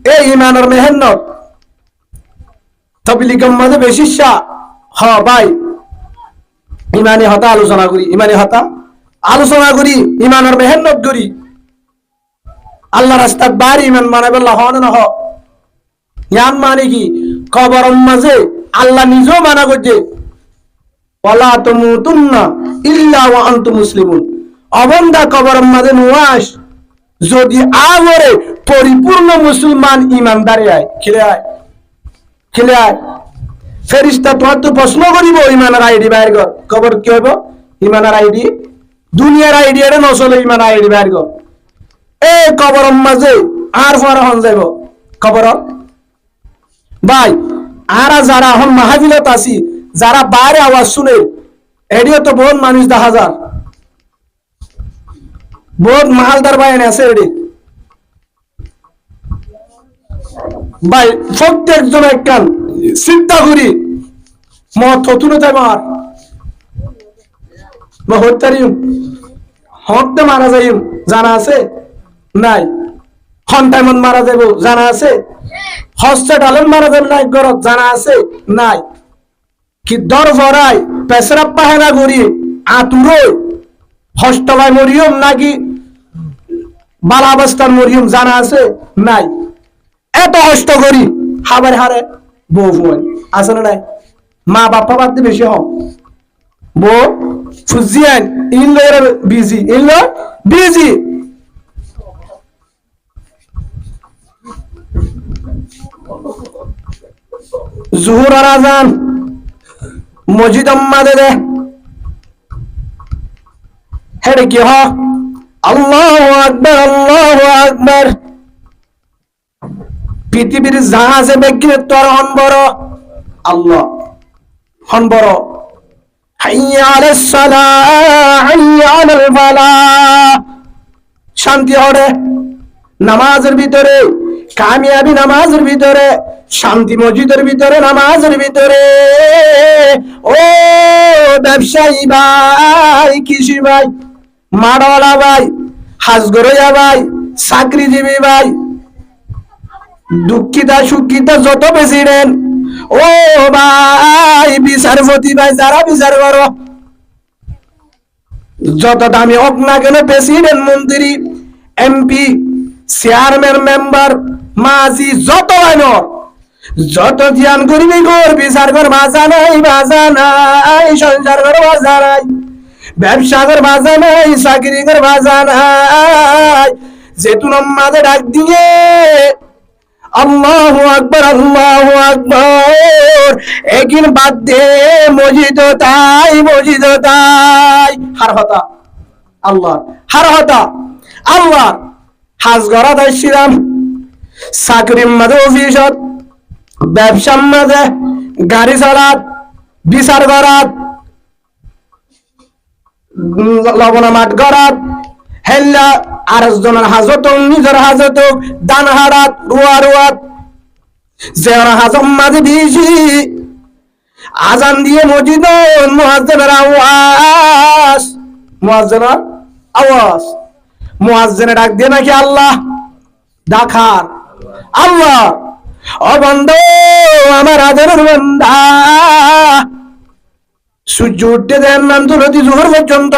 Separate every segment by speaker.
Speaker 1: এই ইমানের মেহনত তবলিগের মধ্যে বেশি ভাই ইমানি হতা আলোচনা করি, ইমানি হতা আলোচনা করি, ইমানের মেহনত করি, আল্লাহ রাস্তার বাড়ি ইমান মানে বললা হন না ইয়ান মানে কি কবর মাঝে আল্লাহ নিজেও মানা করছে ওয়ালা তামুতুন্না ইল্লা ওয়া আনতুম মুসলিমুন। অবন্দা কবর মাঝে নুয়াস যদি আগরে পরিপূর্ণ মুসলমান ইমানদারে আয় খেলে আয় ফেরিস্তা তোমার তো প্রশ্ন করিব ইমানের আইডি বাইর কর। কবর কি হইব? ইমানের আইডি, দুনিয়ার আইডি এটা নচলে, ইমান আইডি বাইর কর। এ কবর মাঝে আর পরে হন যাইব কবর ভাই। আর যারা এখন মাহফিলত আছি, যারা বাইরে আওয়াজ শুনে, এডিও তো বহুত মানুষ দেখা যার, বহুত মালদার বাইন আছে এডি ভাই। প্রত্যেকজন একখান চিন্তা করি মত থতুনে তাই মার হত্যারিম হত্যা মারা যাইম জানা আছে নাই? ঘন্টায় মারা যাব জানা আছে? হসপিটালত মারা যাব নাই ঘরত জানা আছে নাই? কি দর ভরাই পেশরাপ পাহেনা করি আতুরই হস্তলায় মরিয়ম নাকি বালাবস্থার মরিয়ম জানা আছে নাই? এত কষ্ট করি হাবার হারে বউ ফোন আছে না নাই? মা বাপা বাদ বেশি হম বউ ফুজিয়ান ইনলো বিজি, ইনলো বিজি। জোহর আর আজান মসজিদ আম্মাদে দে হেডে কি হ আল্লাহু আকবার আল্লাহু আকবার। পৃথিবীর জাহাজে বেগিনে তোর হন বড় আল্লাহ হন বড়। হাইয়া আলাস সালাহ হাইয়া আলাল ফালাহ। শান্তি হরে নামাজের ভিতরে, কামিয়াবি নামাজের ভিতরে, শান্তি মসজিদের ভিতরে, নামাজের ভিতরে। ও ব্যবসায়ী ভাই, কৃষি ভাই, মাড়ওয়ালা ভাই, হাজগরইয়া ভাই, চাকরিজীবী ভাই, দুঃখিতা সুখিতা যত প্রেসিডেন্ট, ও ভাই বিচারপতি ভাই, যারা বিচার করো যত দামি হোক না কেন, প্রেসিডেন্ট, মন্ত্রী, এমপি, চেয়ারম্যান, মেম্বার, মাঝি, যত আইনর যত ধ্যান করবি কর, বিচার কর বাজা নাই, বাজা নাই, সংসার কর বাজা নাই, ব্যবসা কর বাজা নাই, চাকরি কর বাজা নাই। যেহেতু নামাজে ডাক দিয়ে আল্লাহু আকবার আল্লাহু আকবার, একদিন বাদ দে মসজিদ তাই, মসজিদ তাই। হার হতা আল্লাহ, হার হতা আল্লাহ। হাজ গড়াত আসছিলাম, চাকরির মাঝে, অফিসত, ব্যবসার মাঝে, গাড়ি চলাত, বিচার করাত, লবণা মাঠ গড়াত, হেল্লা আর জনের হাজত, নিজের হাজত, দান হারাত, রুয়া রুয়াত, যে হাজম মাঝে ভিজি আজান দিয়ে মসজিদ, মুয়াজ্জিনের আওয়াজ, মুয়াজ্জিনের আওয়াজ, মুয়াজ্জিনে ডাক দিয়ে নাকি আল্লাহ ডাকার আল্লাহ। ও বন্ধু আমার আদরের বান্দা, সূর্য উঠতে দেন নাম তুলতি জোহর পর্যন্ত,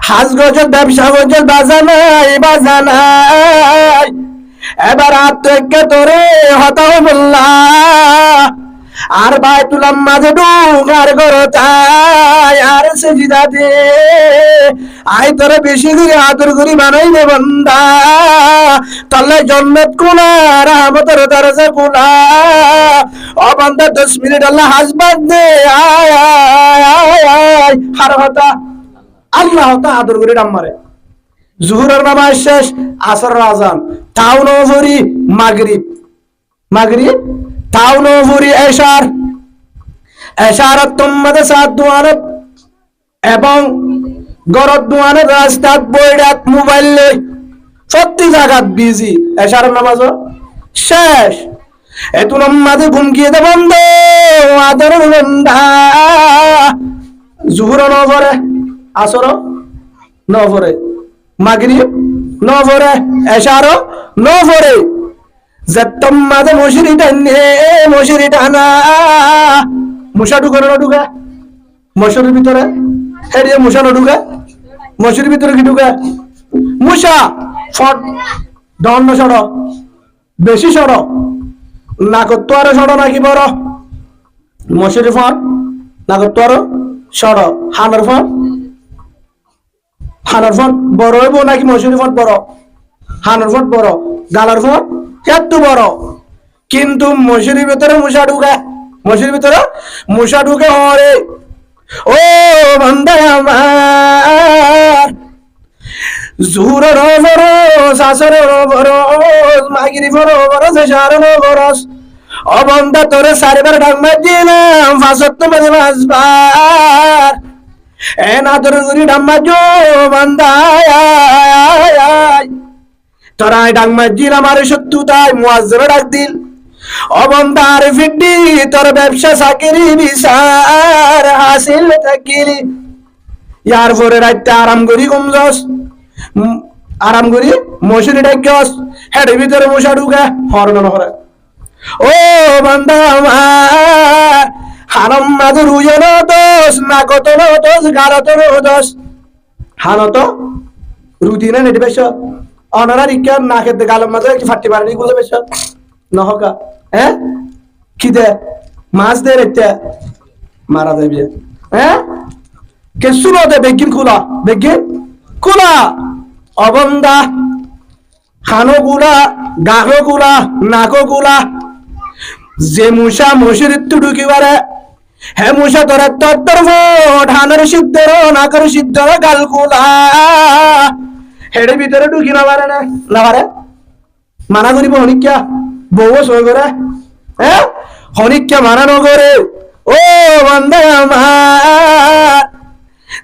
Speaker 1: হাজ গজর ব্যবসা গজর বাজা নাই, বাজা নাই। এবার আত্মজ্ঞা তোরে হতাও বললা আর ভাই তুলাম মাঝে ডুগার করো তাই, আর সেজিদা দে আই তোরে বেশি করে আদর করি বানাই দে বান্দা, তল্লাই জন্নত কোনা রহমতের দরজা কোনা। ও বান্দা 10 মিনিট আল্লাহ হাসবাদ দে, আয় আয় আয় আয়। হার হতা আল্লাহ হতা আদর করি ডাম্মারে। জোহরের নামাজ শেষ, আসরের আজান, তাও নজরি মাগরিব, মাগরিব তাও নজরি এশার, এশারত তোমাদের সাত দুয়ারত এবং গরত দুয়ারে রাস্তাত বইরাত মোবাইল লই সত্যি জায়গাত বিজি। এশারের নামাজ শেষ, এত নামাজে ঘুমকিয়ে দে বন্ধ আদরের বান্দা। জোহর নজরে, আসর নজরে, মাগরিব নজরে, এশার নজরে, যেতম মাঝে মশারি টানে মশারি টানা মশা ঢুকে না ঢুকে মশারির ভিতরে হেরিয়ে মশা না ঢুকে মশারির ভিতরে কি ঢুকে মশা ফট দণ্ড সর বেশি সর নাকত তো আরো সর নাকি বড় মশারি ফট নাকত তো আরো সর হানার ফট বড় হইব নাকি মশারি ফট বড় হানার ফট বড় গালার ফট এত বড় কিন্তু মশারির ভিতরে মশা ঢুকে মশারির ভিতরে মশা ঢুকে হরে ও বান্দা আমার জুহরের বরস আসরের বরস মাগরিবের বরস এশারের বরস ও বান্দা তোরে চারিবার ডাক মারছিলাম ফাঁসত্ব মাঝে বাঁচবার এ না তোর গুরি ডাক মারছো বান্দা তোরা ডাক মারছিলাম আরে সত্যু তাই মুয়াজ্জিন ডাক দিল ও বান্দা আরে ফিড্ডি তোর ব্যবসা চাকরি বিচার হাসিল থাকিলি ইয়ার পরে রাইতে আরাম করি কমজস আরাম করি মশারি ডাক্যস হেডের ভিতরে মশা ঢুকে হর না হরে ও বান্দা আমার হারাম মাদুর রুজেন দোষ না কত দোষ গারত দোষ হানত রুদিনে নেটি বেশ অনারার ইকা না খেতে গালম মাঝে কি ফাটি পারেনি গুলো বেশ নহকা হ্যাঁ কি দে মাছ দে রেতে মারা দেবে হ্যাঁ কেসু দে বেগিন কুলা অবন্দা খানো গুলা গাহো গুলা নাকো গুলা যে মুসা মশির ঢুকি পারে হে মুসা তোর তত্তর ধানের সিদ্ধর নাকের সিদ্ধর গাল কুলা হেডের ভিতরে ঢুকি না পারে না পারে মানা করিব হনিকা বউ সই করে হ্যাঁ হনিকা মানা নগরে ও বান্দা আমার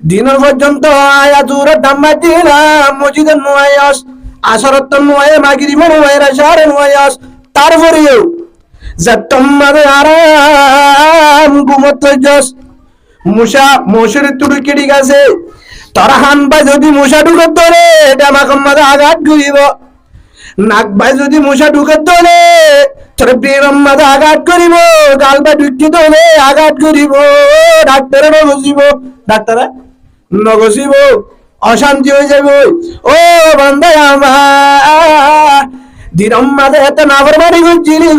Speaker 1: দিনের পর্যন্ত আয়া দূরে দাম্মা দিলাম মসজিদের নুয়ায়াস আসরত নুয়ায়ে মাগরিব নুয়ায়ে রাশারে নুয়ায়াস তারপরেও যতম মাদে আরাম ঘুমত যাস মুসা মশারি তুড়ি কেটে গেছে তারা হান ভাই যদি মশা ঢুকে ধরে ডামাকম মাদে আঘাত করিব নাক ভাই যদি মশা ঢুকে ধরে তোর বেরম মাদে আঘাত করিব গাল ভাই ঢুকি ধরে আঘাত করিব ডাক্তারে নগসিব ডাক্তারে নগসিব অশান্তি হয়ে যাবে ও বান্দা আমার দিনম মাদে এত নাফরমানি গুজিলি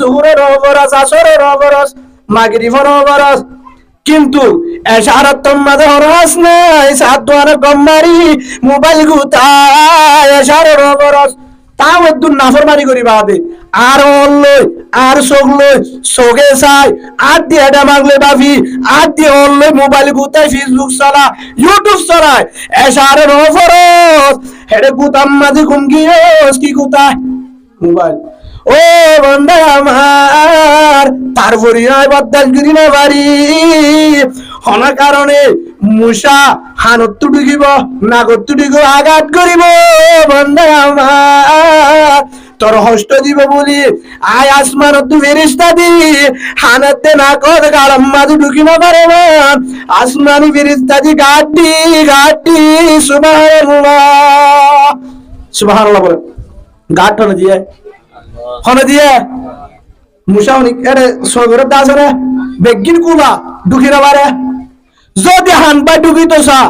Speaker 1: জোহরের অবরস আসরের অবরস মাগরিবের অবরস কিন্তু এশারত মাদে হরস নাই সাতওয়ার গম্মারি মোবাইল গুতায় এশারের অবরস তাও একটু নাফরমানি করি বাদে আর অল্লই আর চোখলই চোখে চাই আর দিয়ে এটা মাগলে বাফি আর দিয়ে অল্লই মোবাইল গুতাই ফেসবুক চালা ইউটিউব চালায় এশারের অবরস হেডে গুতাম মাঝে ঘুমকিয়স কি গুতায় মোবাইল ও বান্দা আমার তারপরে নয় বদাস গিরি না বাড়ি হনা কারণে মুসা হানত ঢুকিব নাগত ঢুকিব আঘাত করিব বান্দা আমার তোর হস্ত দিব বলি আয় আসমানত ফেরেশতা দি হানাতে নাকত গালম মাঝে ঢুকি না পারে না আসমানি ফেরেশতা দি গাড্ডি সুবহানাল্লাহ বলে গাট না দিয়ে হনে দিয়ে মুসাউনি এরে সগরে দাসরে বেগিন কুলা ঢুকি না পারে যদি হান পাই ঢুকি তো সা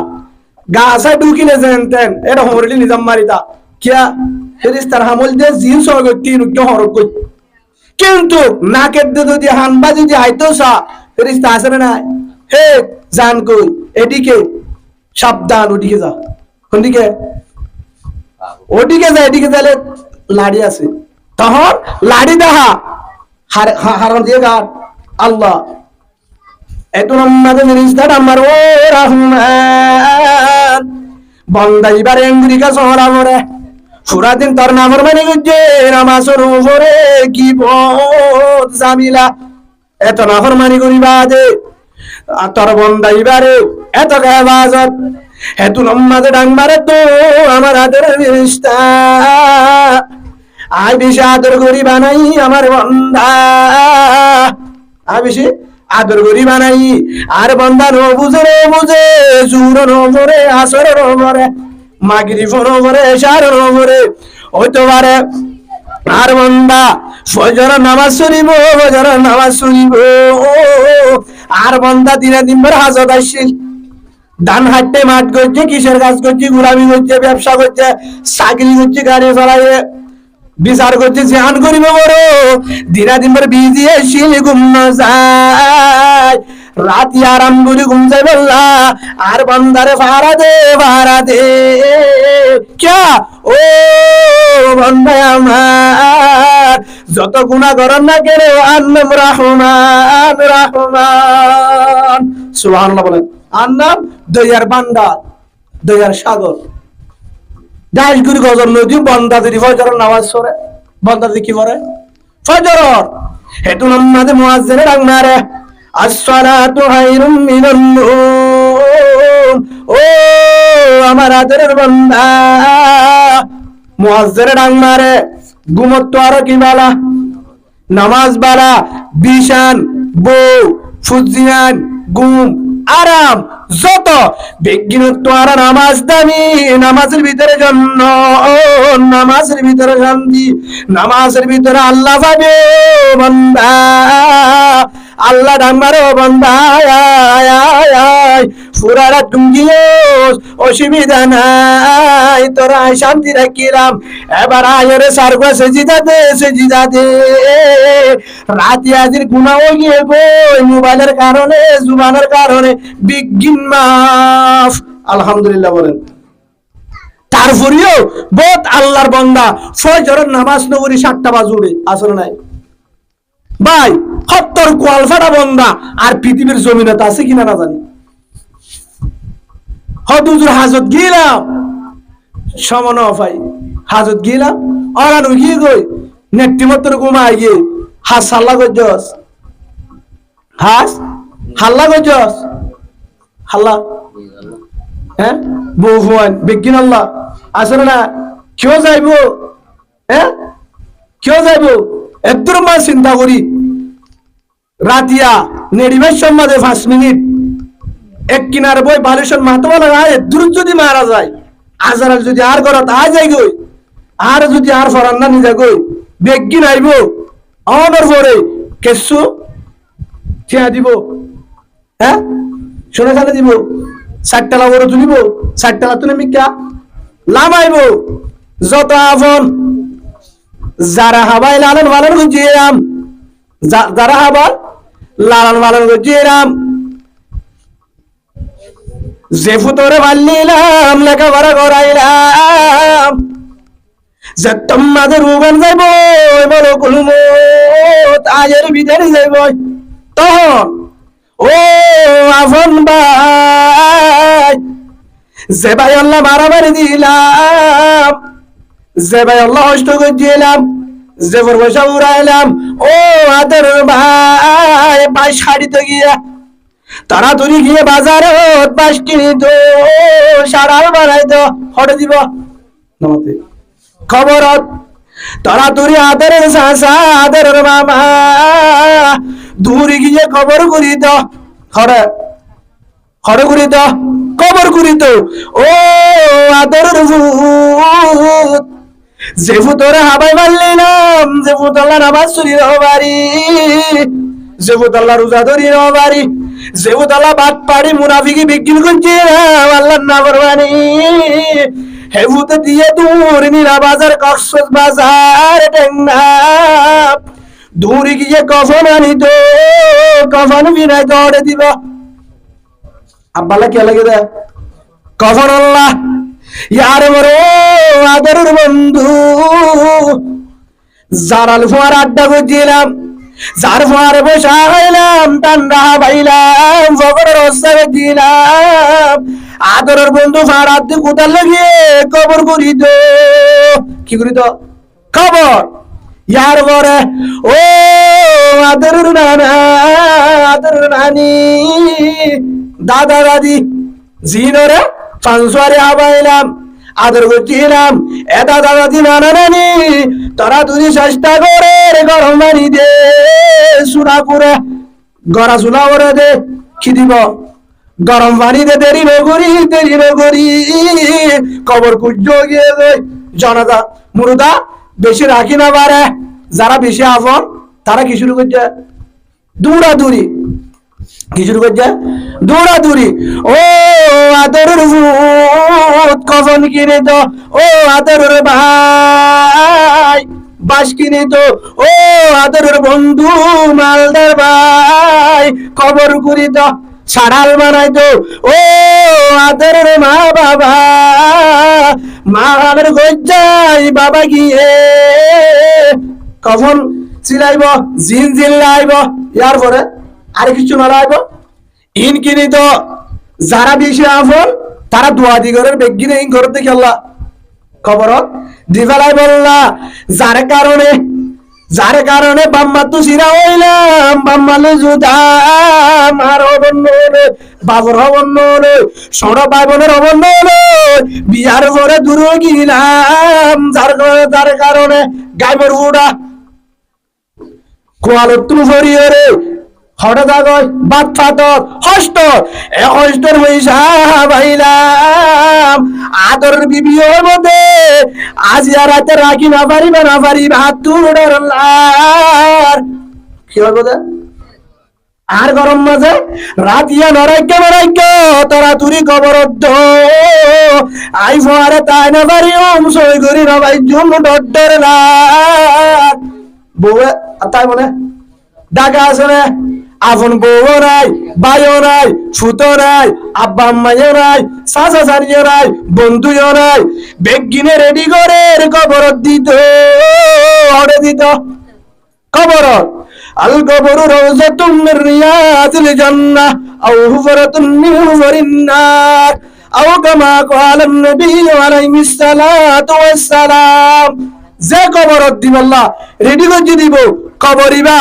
Speaker 1: গাছা ঢুকিলে যেনতেন এটা হমরিলি নিজাম মারিতা কিয়া ফেরেশতার হামল দে জিন সগর তিন উক্ত হরক কই কিন্তু নাকের দে যদি হান বা যদি আইতো সা ফেরেশতা আছে না হে জান কই এদিকে সাবধান ওদিকে যা কোনদিকে ওদিকে যা এদিকে যালে লাড়ি আছে তখন লাড়ি দেখা হারাম দিয়ে গাট আল্লাহ এত নম্বরে ফেরেশতা আমার ও রহমান বন্দা এবারে আমেরিকা শহর আমরে পুরা দিন তোর নামর মানে গুজে নামাজের উপরে কি বহুত জামিলা এত নাফর মানি করিবা দে তোর বন্দা এবারে এত ইবাদত এত নম্বরে ডাং মারে তো আমার আদর ফেরেশতা আই বেশি আদর করি বানাই আমার বন্দা আই বেশি আদর করি বানাই আর বন্দা নো বুঝে জুর নো করে আসর নো করে মাগরিব নো করে এশার নো করে হইতে পারে আর বান্দা ফজর নামাজ শুনিব, ফজর নামাজ শুনিব। আর বান্দা দিনে দিনভর হাজত আসছিল, ধান হাঁটতে মাঠ করছে, কিসের কাজ করছে, গুলামি করছে, ব্যবসা করছে, চাকরি করছে, গাড়ি চালাইয়ে বিচার করছে, ধ্যান করিব বড় দিনা দিনভর বিজিয়ে শিল ঘুম না যায়, রাতি আরাম করে ঘুম যায় বললা। আর বান্দারে ভাড়া দে ক্যা ও বান্দা আমার, যত গুনাহ করেন না কেন আন্নাম রহমান রহমান, সুবহানাল্লাহ বলেন। আন্নাম দয়ার বান্দা, দয়ার সাগর। দাসগুরি গজর নদী বন্দা যদি ফজর নামাজ পড়ে, বন্দা যদি কি পড়ে ফজর, হেতু নামাজে মুয়াজ্জিনের ডাক মারে আসসালাতু খায়রুম মিনান নাওম। ও আমার আদরের বান্দা, মুয়াজ্জিনের ডাক মারে ঘুমত তো আর কি বালা, নামাজ বালা, বিশান বউ ফুজিয়ান ঘুম আরাম যত বিজ্ঞানত আর নামাজ দামি, নামাজের ভিতরে জন্য, নামাজের ভিতরে শান্তি, নামাজের ভিতরে আল্লাহ পাবে বান্দা, আল্লাহ ডামারো বান্দা ফুরারা টুঙ্গিও অসুবিধা নাই, তোরা শান্তি রাখিলাম। এবার আয়রে সারগা সেজিদা দে রাতি আজির গুনাহ গিয়ে বই মোবাইলের কারণে, জুবানের কারণে বিজ্ঞান মাফ, আলহামদুলিল্লাহ বলেন। তারপরেও বহুত আল্লাহর বান্দা ফজরের নামাজ নগরী 7টা বাজুড়ে আসলে নাই ভাই, 70 কোয়ালফাটা বান্দা আর পৃথিবীর জমিনত আছে কিনা না জানি। হদুজুর হাজত গিলাম সমান ভাই, হাজত গিলাম অরান গিয়ে গই নেটটি মতন ঘুমাই গিয়ে হাস হাল্লা গজস, হাস হাল্লা গজস, হাল্লা হ্যাঁ বউ হুয়ান বিজ্ঞান আল্লাহ আসলে না, কেউ যাইব হ্যাঁ কেউ যাইব একদম মা চিন্তা করি রাতিয়া নেড়িবের সম্মাদে 5 মিনিট এক কিনার বই বালিশের মাথা লাগায় দূর যদি মারা যায়, আজার যদি আর ঘরত আ যাই গই, আর যদি আর ফরান্না নিজে গই বেগিন আইব আমার পরে কেসু ঠিয়া দিব, হ্যাঁ শুনে খানে দিব, 60 টাকা বড় তুলিব, 60 টাকা তুলে মিকা লামাইব। যত আফন যারা হাবাই লালন পালন করছিলাম, যারা হাবাই লালন পালন করছিলাম, যে ফুতরে ভাল্লিলাম লেখাপড়া করাইলাম, যে তোমাদের রুবান যাইব বলো কুলমত আজের ভিতরে যাইব, তখন ও আফন ভাই যে ভাই আল্লাহ মারামারি দিলাম, যে ভাই আল্লাহ কষ্ট করছিলাম, যে পয়সা উড়াইলাম, ও আদর ভাই 22 শাড়িতে গিয়া তাড়াতাড়ি গিয়ে বাজারে 22 কিনি তো সারাল বানাই তো হটে দিব নমতে খবরত, তাড়াতাড়ি আদরের চাচা আদরের মামা দূরে গিয়ে খবর করি তো হরে হরে করি তো খবর করি তো, ও আদরের ভূত যে ভূতরে হাবাই মারলিলাম, যে ভূত আল্লাহ নামাজ চুরি বাড়ি, যে ভূত আল্লাহ রোজা ধরি বাড়ি, যে ভূত আল্লাহ বাদ পাড়ি মুনাফিকি বিক্রি করছে আল্লাহ না করবানি, হে ভূত দিয়ে দূর নীলা বাজার কক্সবাজার বাজার টেঙ্গাপ দূরে গিয়ে কফন আনিত, কফন বিনাই দৌড়ে দিব। আব্বালা কে লাগে দে কফন আল্লাহ ইয়ার মরো আদরের বন্ধু, জারাল ফোয়ার আড্ডা করছিলাম, যার ফোয়ারে বসা হইলাম, ঠান্ডা পাইলাম, ফকরের অবস্থা করছিলাম, আদরের বন্ধু ফাড়ার দিয়ে কোথার লাগিয়ে কবর করিত, কি করিত খবর ইয়ার পরে ও আদরের নানা, আদরের নানি, দাদা দাদি জিনরে পাঁচবারে হাবাইলাম, আদর করছিলাম, এ দাদা দাদি নানা নানি তোরা তুই চেষ্টা করে গরম পানি দে সুরা করে গড়া চুলা করে দে, কি দিব গরম পানি দে, দেরি নগরি কবর কুজ গিয়ে জনতা মুরুদা বেশি রাখি না পারে, যারা বেশি আপন তারা কি শুরু করছে? দৌড়াদৌড়ি। কি শুরু করছে? দৌড়াদৌড়ি। ও আদরের ভূত কফন কিনে তো, ও আদরের ভাই বাস কিনে তো, ও আদরের বন্ধু মালদার ভাই কবর করি তো, সাড়াল বানাই তো, ও আদরের মা বাবা মা আমার গজ্জাই বাবা গিয়ে কখন চিলাইব, জিন জিল্লাইব, ইয়ার পরে আর কিছু নলাইব। ইন কিনি তো যারা বেশি আফল তারা দোয়া দিগরের বেগিনে ইন করতে খেললা খবর দিফালাই বললা, যার কারণে বাম্মা তো সিরা হইলাম, বাম্মালে জুদাম আর অবন্য হলে বাবর অবন্য হলে সর ভাই বোনের অবন্য হলে বিয়ার পরে দূর গিলাম, যার কারণে গাইবের উড়া কোয়ালত তুমি ভরিয়ে রে হঠাৎ আগয় বাদ ফাতর হস্ত এ হস্তর পয়সা পাইলাম আদরের বিবিওর মধ্যে আজ রাতে রাখি না পারি হাত তুড়ার কি হবে আর গরম মাঝে রাতিয়া নরাইক্য তোরা তুরি কবরদ্ধ আই ফোয়ারে তাই না পারি সই করি নবাই জুম ডর বউ তাই বলে ডাকা আছে না, আপন বউ নাই, ভাইও নাই, ফুতো নাই, আব্বা আম্মাইও নাই, চাচা চারিও নাই, বন্ধুও নাই, বেগিনে রেডি করে কবর দিত কবর আল কবর রওজাতুম মির রিয়াজিল জান্নাহ আও হুফরাতুন মিন হুফরিন নার আও কামা ক্বালা নবী আলাইহিস সালাতু ওয়াস সালাম। যে কবর দিব আল্লাহ রেডি করে দিব কবরিবা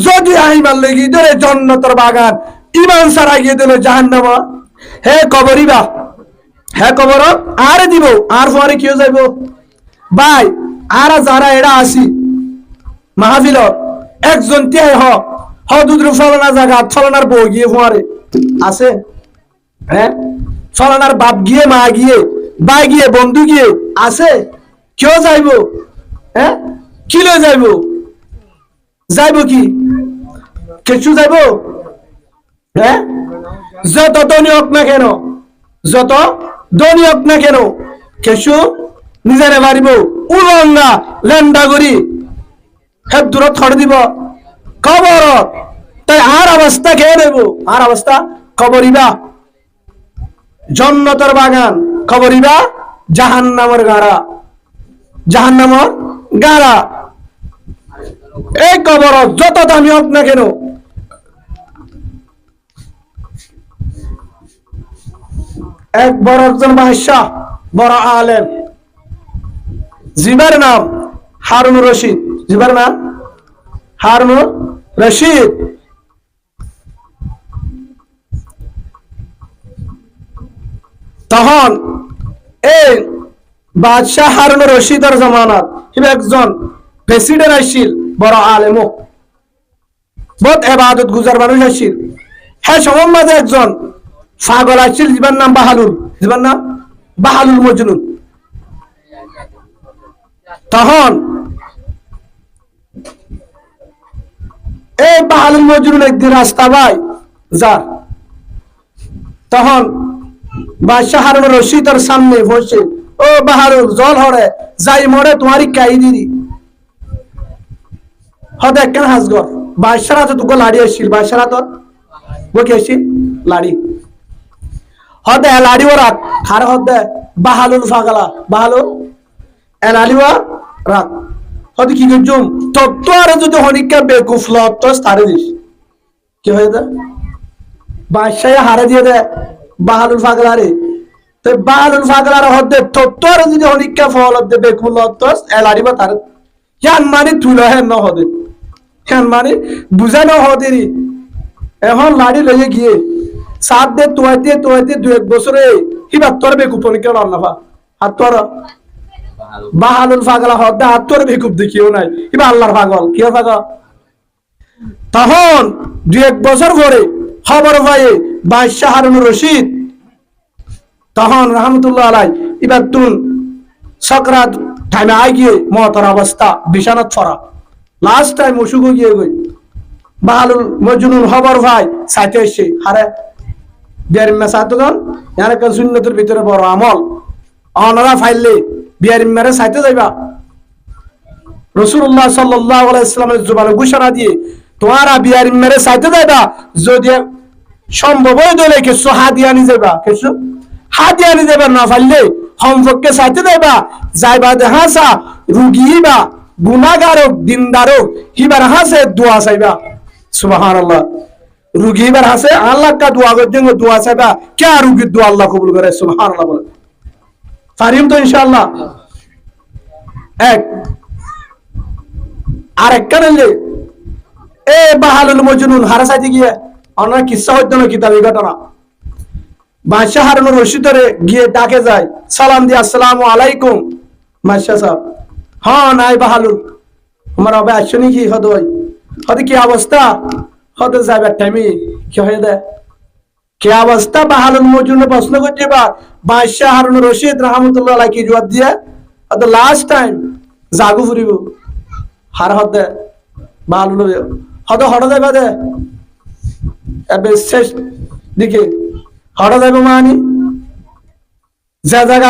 Speaker 1: যদি আইবার লেগে ধরে জান্নাতের বাগান, ইমান ছাড়া গিয়ে দিল জাহান্নাম। হে কবরিবা, হে কবর আর দিব আর পরে কেউ যাইব ভাই আর যারা এরা আসি মাহফিল একজন তিয়াই হ দুদ্র ফলানা জায়গা ফলানার বউ গিয়ে ফোয়ারে আছে, হ্যাঁ ফলানার বাপ গিয়ে মা গিয়ে ভাই গিয়ে বন্ধু গিয়ে আছে, কেউ যাইব? হ্যাঁ কি লয়ে যাইব কি কিছু যাইব? হ্যাঁ যত ধনী হোক না কেন, যত ধনী হোক না কেন কিছু নিজেরে মারিব উলঙ্গা লেন্ডা করি হে দূরত ছড় দিব কবর। তাই আর অবস্থা খেয়ে দেব, আর অবস্থা কবরিবা জান্নাতের বাগান, কবরিবা জাহান্নামের গাড়া। এই কবর যত দামি হোক না কেন এক বড় একজন বাদশাহ বড় আলেম, জিবার নাম হারুনুর রশিদ, জিবার নাম হারুনুর রশিদ। তখন এই বাদশাহ হারুনুর রশিদের জমানাত একজন প্রেসিডেন্ট আসছিল বড় আলেম, বহুত এবাদত গুজার মানুষ আসছিল। হ্যাঁ সময় মাঝে একজন পাগল আসছিল, যার নাম বাহালুল মজনুন। তখন এই বাহালুল মজনুন একদিন রাস্তা ভাই যার, তখন বাদশাহ হারুনুর রশিদের সামনে বসে, ও বাহালুল জল হরে যাই মরে তোমারই কাই দিদি হতে একখান হাজগর বাদশাহ তো তোকে লাড়ি আসছিল, বাদশাহ তো বকে আসছিল লাড়ি হতে লাড়ি ও রাত খার হতে বাহালুল ফাগলা বাহালুল এলালিওয়া রাত হতে কি করছুম তত্ত্ব আর যদি হনিকা বেকুফ লত তারে দিস কি হয়ে যায় বাদশাহ হারে দিয়ে দেয় বাহালুল ফাগলা রে। তো বাহালুল ফাগলার হতে তত্ত্ব আর যদি হনিকা ফল হতে বেকুফ লত এলাড়িবা তার ইয়ান মানে তুলা হেন ন হদে ইয়ান মানে বুঝানো হদেরি। এখন লাড়ি লইয়ে গিয়ে সাত দে তোয়াইতে 2-1 বছরে হিবা তোর বেকুপ পরীক্ষা রান্নাফা আর তোর বাহালুল পাগলা হদে আর তোর বেকুপ দেখিও নাই হিবা আল্লাহর পাগল কি পাগল। তখন 2-1 বছর পরে খবর পায়ে বাদশাহ হারুনুর রশিদ তখন রহমতুল্লাহ আলাই এবার তুন সকরাত টাইমে আই গিয়ে মতর অবস্থা বিছানাত ফরা লাস্ট টাইম অসুখ গিয়ে গই বাহালুল মজনুন খবর ভাই সাইতে এসে হারে বিয়ারিম্মা সাইতজন ইয়ার কাল সুন্নতের ভিতরে বড় আমল অনরা ফাইলে বিয়ারিম্মারে সাইতে যাইবা রাসূলুল্লাহ সাল্লাল্লাহু আলাইহি ওয়াসাল্লামের জবানে ঘোষণা দিয়ে তোমরা বিয়ারিম্মারে সাইতে যাইবা যদি সম্ভব হয় দলে কিছু হাদিয়ানি যাইবা কিছু হাদিয়ানি যাইবা না ফাইলে সম্পর্কে সাইতে যাইবা যাইবা দেখাসা রুগী বা গুনাহগার দিনদার হিবার হাসে দোয়া চাইবা সুবহানাল্লাহ রুগী হিবার হাসে আল্লাহ কা দোয়া করছেন দোয়া চাইবা কে রুগীর দোয়া আল্লাহ কবুল করে সুবহানাল্লাহ বলে পারিম তো ইনশাআল্লাহ এক আর এক কারণে এ বাহালুল মজনুন হারা সাইতে গিয়ে অনেক কিসসা হইতো না কিতাবি ঘটনা বাদশাহ হারুন রশিদরে গিয়ে ডাকে যায় সালাম দিয়ে আসসালামু আলাইকুম বাদশাহ সাহেব হ্যাঁ নাই বাহালুল আমার হবে আসনি কি হদ হতে কি অবস্থা হতে যাবে টাইমে কি হয়ে দেয় কি অবস্থা বাহালুল মজনুন প্রশ্ন করছে বা বাদশাহ হারুন রশিদ রহমতুল্লাহ আলাইহি কি জবাব দিয়ে হতে লাস্ট টাইম জাগু ফুরিব হার হতে বাহালুল হতে হঠাৎ যাবে দে এবে শেষ দিকে হঠাৎ যাবে মানি যে জায়গা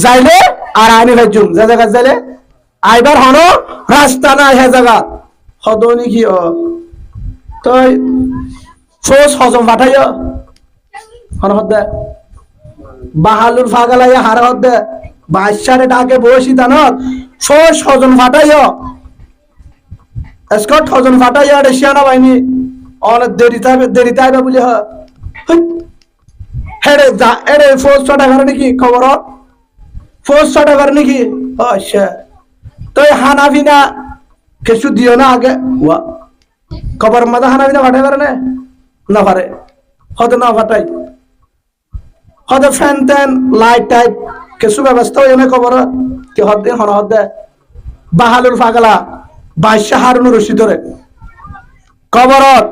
Speaker 1: যাইলে আর আইনি ভাইজুম যে জায়গা যাইলে আইবার হনো রাস্তা নাই হে জায়গা হদনি কি তই ফোস হজম পাঠাইও হন হদে বাহালুর ফাগালাইয়া হার হদে বাদশারে ডাকে বসি তানত ফোস হজম পাঠাইও এসকট হজম পাঠাইয়া রেশিয়ানা বাহিনী অনেক দেরিতে আইবা বলি হ হেরে যা এরে ফোস ছটা ঘরে নাকি খবর ফোস ছটা ঘরে নাকি আচ্ছা তো হানাফিনা কিছু দিও না আগে ওয়া খবর মধ্যে হানাফিনা ফাটাই পারে না পারে হয়তো না ফাটাই হয়তো ফ্যান ট্যান লাইট টাইট কিছু ব্যবস্থা হয়ে না খবর কি হদে হন হদে বাহালুল ফাগলা বাদশাহ হারুন রশিদরে খবরত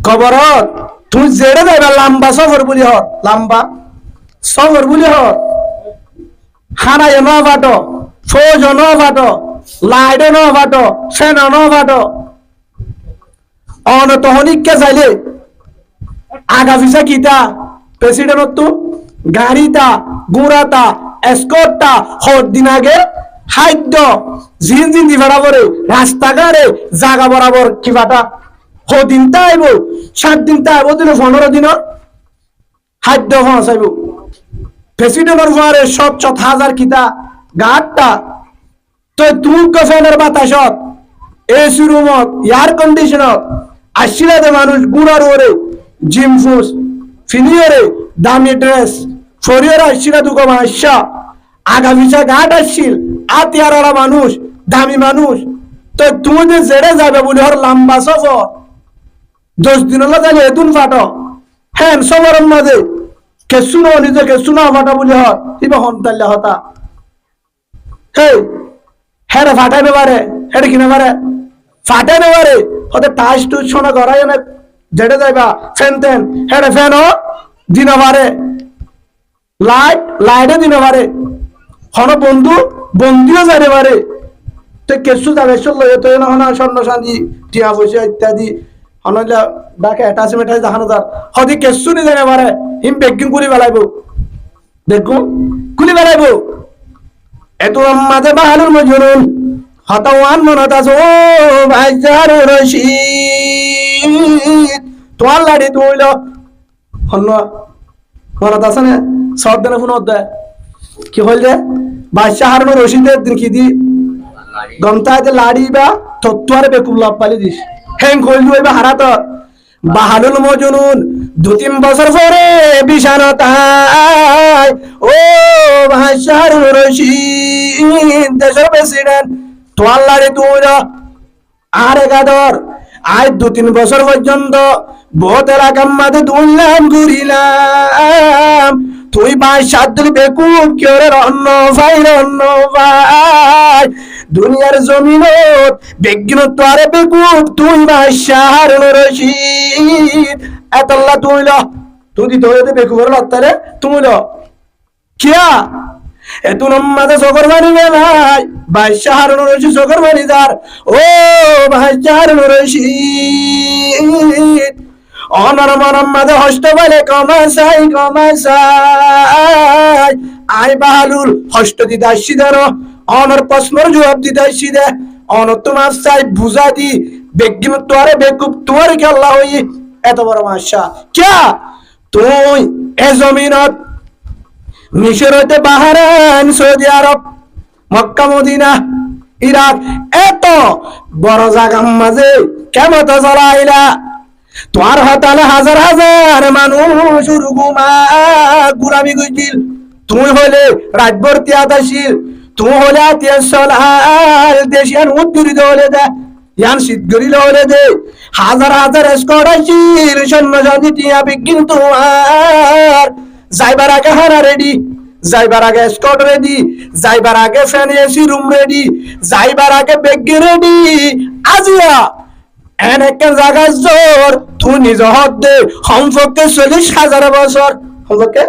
Speaker 1: খবরত তুই জেড়ে যাইবা লম্বা সফর বলি হ লম্বা সফর বলি হ খানায় ন ফাটো ফৌজ ন ফাটো লাইট ন ফাটো ফ্যান ন ফাটো অনতহনিককে চাইলে আগা পিছা কিতা প্রেসিডেন্ট তো গাড়িটা গুড়াটা এসকটটা হট দিন আগে খাদ্য জিন জিন দি বরাবরে রাস্তাঘাটে জাগা বরাবর কিবাটা দিন তাইব 7 দিন তাইব দিন 15 দিন খাদ্য পৌঁছাইব প্রেসিডেন্টের ঘরে 70,000 কিতা গাটটা তো তুমি ফ্যানের বাতাসত এসি রুমত এয়ার কন্ডিশনত আসিলে দে মানুষ গুড়ার ওরে জিম ফুস ফিনিয়রে দামি ড্রেস শরীর আসছিল দুগো মাসা আগা পিছা গাট আসছিল আতিয়ারা মানুষ দামি মানুষ তো তুমি যে জেড়ে যাবে বলে হর লম্বা সফর 10 দিন হলো তাহলে এতুন ফাটো হ্যাঁ সবরের মাঝে কেসু না নিজে কেসু না ফাটা বলে হর ইবা হন তাইলে হতা হে হ্যাঁ ফাটাইবে পারে হেড়ে কিনে পারে ফাটাইবে পারে হতে টাচ টুচ শোনা করাই না জেড়ে যাইবা ফ্যান তেন হেড়ে ফ্যান ও দিন পারে লাইটে দিন পারে হন বন্ধু বন্দিও যাইতে পারে তো কেসু যাবে চললো তো না স্বর্ণ শান্তি টিয়া পয়সা ইত্যাদি হনলা ডাকে অ্যাটাচমেন্ট আছে জাহানো তার হদি কেসু নি যাইতে পারে হিম বেকিং করে বেলাইব দেখুন কুলি বেলাইব এত মাঝে বাহালুর মজনুন হতাওয়ান মনত আছে ও ভাইজার রশিদ তোমার লাড়ি তুইল হন্ন মনত আছে না সব দিনে ফোন দেয় কি হল রে বাদশাহ হারুন রশিদের দিন কি দি গমতাতে লাড়ি বা তত্ত্বারে বেকুব লাভ পালি দিস হ্যাং কইলু এবা হারাত বাহালুল মজনুন 2-3 বছর পরে বিশানতায় ও বাদশাহ হারুন রশিদ দেশের প্রেসিডেন্ট তোয়ার লাড়ি তুইল আর একাদর আজ 2-3 বছর পর্যন্ত বহুত এলাকার মাঝে দুললাম ঘুরিলাম তুই 5-7 দিন বেকুব কেউরে রন্ন ভাই দুনিয়ার জমিনত বেগিন তোয়ারে বেকুব তুই বাদশাহ হারুন রশিদ এতল্লা তুইল তুমি তো হইতে বেকুবের লত্তারে তুমি লো কিয়া এতু নম্মাদে সকর বানি বেলাই বাইশা হারুন রশি সকর বানি যার ও বাইশা হারুন রশিদ অনর মনম্মাদে হস্ত বলে কমাসাই আই বাহালুল হস্ত দিতে আসছি ধর অনর প্রশ্নর জবাব দিতে আসছি দে অনর তোমার চাই বুঝা দি বেগিম তোয়ারে বেকুব তোয়ারে কি আল্লাহ হই এত বড় মাসা কিয়া তুই এ জমিনত মিশর হইতে বাহারাইন সৌদি আরব মক্কা মদিনা ইরাক এত বড় জায়গার মাঝে কেমত চলাইলা তোমার হতালে হাজার হাজার মানুষ গুলামি গইছিল তুমি হলে রাজবর্তী আদাসিল তুমি হলে আতিয়া সলাল দেশিয়ান উদ্দুরিত হলে দে ইয়ান শীতগরিল হলে দে হাজার হাজার স্কোয়াড আইছিল সৈন্য যদি টিয়া বিজ্ঞান তোমার যাইবার আগে হারা রেডি যাইবার আগে স্কট রেডি যাইবার আগে ফ্যান এসি রুম রেডি যাইবার আগে বেগ রেডি আজিয়া এন একটা জায়গায় জোর তুই নিজ হক দে সম্পর্কে 40,000 বছর সম্পর্কে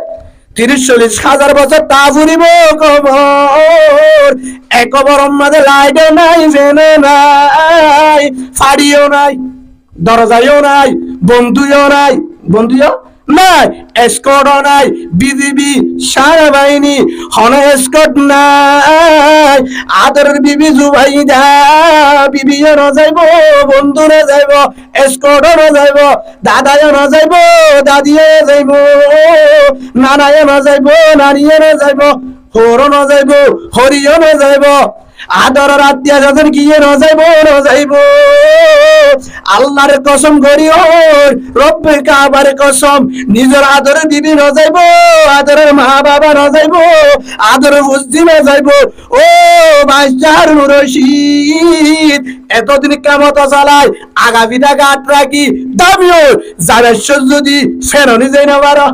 Speaker 1: 30-40,000 বছর তা ফুরিব কবর একবার আমাদের লাইটও নাই ফেনে নাই ফাড়িও নাই দরজায়ও নাই বন্ধুও নাই বন্ধুও নাই এসকটও নাই বিজিবি সারা বাহিনী হন এসকট নাই আদরের বিবি জুবাইদা বিবিও না যাইব বন্ধুরা যাইব এসকটও না যাইব দাদাও না যাইব দাদিও যাইব নানাও না যাইব নানিও না যাইব হরও না যাইব হরিও না যাইব আদরের আত্মীয় স্বজন গিয়ে না যাইব আল্লাহর কসম করি রব্বে কাবার কসম নিজের আদরের বিবি না যাইব আদরের মা বাবা না যাইব আদরের বুঝদি না যাইব ও বাদশাহ রশিদ এতদিন কেমত চালায় আগামীটা গাট রাখি দাবিও যাবেশ্বর যদি ফেরনি যাই না পারো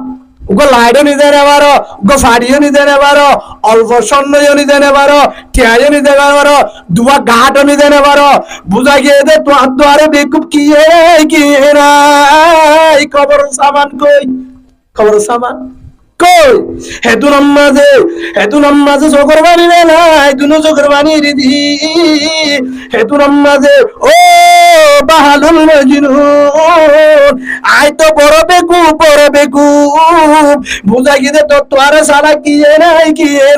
Speaker 1: গো লাইটও নিতে না পারো গো ফাড়িও নিতে না পারো অল্প স্বর্ণও নিতে না পারো টিয়াও নিতে না পারো দুয়া ঘাটও নিতে না পারো বুঝা গিয়ে দে তোমার দ্বারে বেকুব কি নাই খবর সামান কই খবর সামান কই হেতু নামাজে চোখের বাণী নাই দুনো চোখের বাণী দিদি হেতু নামাজে ও বাহালুল মজনুন আই তো বড় বেকু বুঝা গিয়ে তো তোয়ারে সারা কিয়ে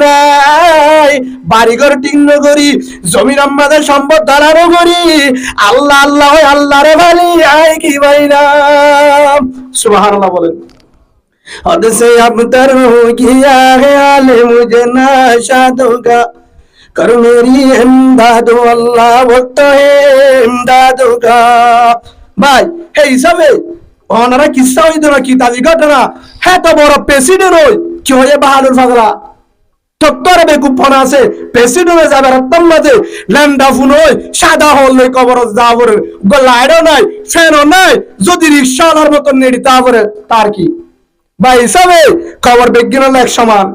Speaker 1: নাই বাড়িঘর টিন্ন করি জমির আমাদের সম্পদ দাঁড়ানো করি আল্লাহ আল্লাহ আল্লাহ রে ভালি আই কি বাইরাম সুবহানাল্লাহ বলেন हद से अब तर हो गया है आले मुझे नाशादों का कर मेरी इमदादो अल्लाह वक्त है इमदादों का भाई हे हिसाबे ওনারা কিসা হইতো না কি তাজি ঘটনা হ্যাঁ তো বড় প্রেসিডেন্ট হই কি হয়ে বাহাদুর ফাগলা তত্তরে বেকুপন আছে প্রেসিডেন্টে যাবে রত্তম মাঝে ল্যান্ডা ফুন হই সাদা হল লই কবর যাবর গলাইডও নাই ফ্যানও নাই যদি রিকশাওয়ালার মতন নেড়ি তারপরে তার কি ভাই হিসাবে খবর বিজ্ঞান এক সমান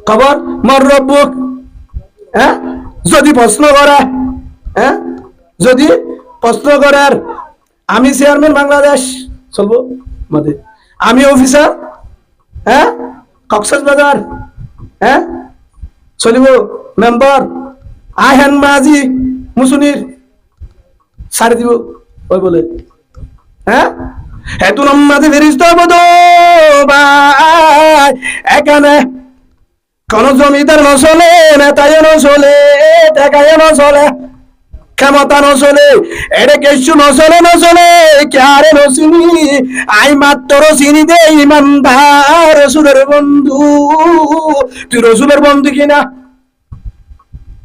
Speaker 1: খবর মর রব্বুক হ্যাঁ যদি প্রশ্ন করে হ্যাঁ যদি প্রশ্ন করার আমি চেয়ারম্যান বাংলাদেশ চলবো মধ্যে আমি অফিসার হ্যাঁ কক্সবাজার হ্যাঁ চলিব মেম্বার আহেন মাঝি মুসুনির সারি দিব ওই বলে হ্যাঁ হেতু নামাজে ফেরেশতা বদ ভাই এখানে কোন জমিদার নচলে নেতায় নচলে টাকায় নচলে ক্ষমতা নচলে এটা কিছু নচলে ক্যারে নচিনি আই মাত্র চিনি দে ইমানদার রসুলের বন্ধু তুই রসুলের বন্ধু কিনা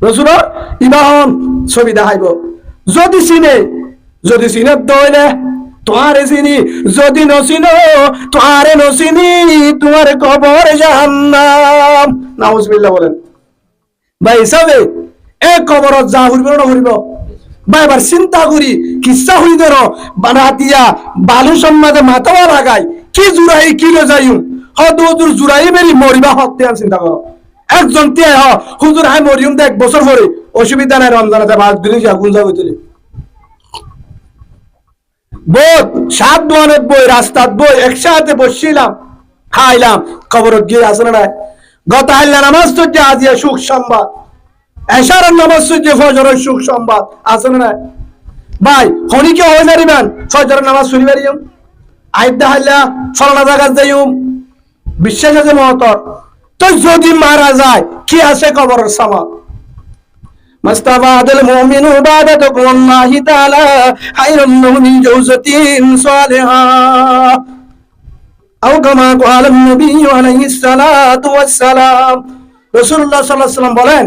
Speaker 1: রসুলের ইমাম ছবি দেখাইব যদি চিনে দইলে তোমারে চিনি যদি নচিনো তোমারে নচিনি তোমার কবর জাহান্নাম নাউজুবিল্লাহ বলেন ভাই হিসাবে এক কবরত যা হইব না হইব ভাই এবার চিন্তা করি কিসা হই ধর বানাতিয়া বালু সমাজে মাথাও লাগাই কি জুড়াই কি যাইম হুজুর জুড়াই বেরি মরিবা হতে চিন্তা করো একজন তে হুজুর হাই মরিয়ম দেখ বছর পরে অসুবিধা নাই রমজানে 5 দিন যা গুঞ্জা হইতলে বোধ 7 দোয়ানের বই রাস্তার বই একসাথে বসছিলাম খাইলাম কবর গিয়ে আসলে না গত আল্লাহ নামাজ তো যে আজিয়া সুখ সংবাদ এশারের নামাজ তো যে ফজরের সুখ সংবাদ আসলে না ভাই হনিকে হয়ে নারিবেন ফজরের নামাজ শুনি পারিম আইদা হাল্লা ফলানা জায়গা যাইম বিশ্বাস আছে মহতর তো যদি মারা যায় কি আছে কবরের সামান মাস্তাবাদুল মুমিনু বাদাতু কুল্লাহি তাআলা খায়রুন মিন জাওজাতিন সালিহা আও কামা ক্বালা নবী আলাইহিস সালাতু ওয়াস সালাম রাসূলুল্লাহ সাল্লাল্লাহু আলাইহি ওয়াসাল্লাম বলেন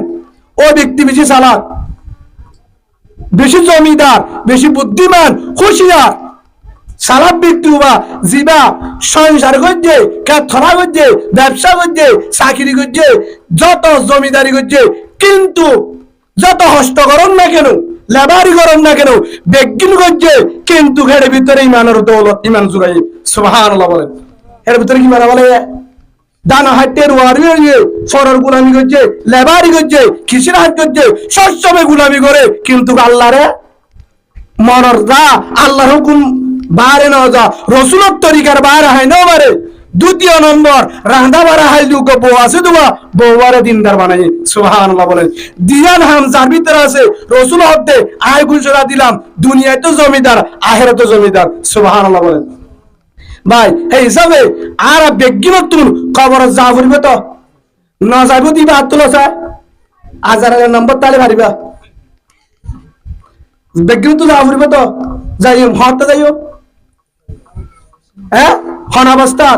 Speaker 1: ও ব্যক্তি বেশি সালাত বেশি জমিদার বেশি বুদ্ধিমান হুঁশিয়ার সালাদ ব্যক্তি বা জিবা সংসার করছে খেলা করছে ব্যবসা করছে চাকরি করছে যত জমিদারি করছে কিন্তু যত হস্ত করুন না কেন লেবারি করুন না কেন বেগিন করছে কিন্তু এর ভিতরে ইমানের দৌলত ইমান জুড়াই সুবহানাল্লাহ বলেন এর ভিতরে কি মারা বলে দানা হাটের ওয়ারি হয়ে সরর গুলামি করছে লেবারি করছে খিসির হাট করছে সবসময় গুলামি করে কিন্তু আল্লাহরে মনর যা আল্লাহর হুকুম বারে না যা রসুলের তরিকার বারে হয় না বারে দ্বিতীয় নম্বর রান্দা বারা হাই দুকে বউ আছে তোমা বউবারে দিনদার বানাই সুবহানাল্লাহ বলেন দিয়ান হামজার ভিতরে আছে রসুল হতে আয় ঘোষণা দিলাম দুনিয়ায় তো জমিদার আখিরাতে তো জমিদার সুবহানাল্লাহ বলেন ভাই এই হিসাবে আর বেগিনতুন কবর যা ফুরবে তো না যাইব দিবা আত্মলা চায় আজারের নম্বর তালে ভারিবা বেগিনতু যা ফুরবে তো যাইও হতে যাইও হ্যাঁ হনাবস্থা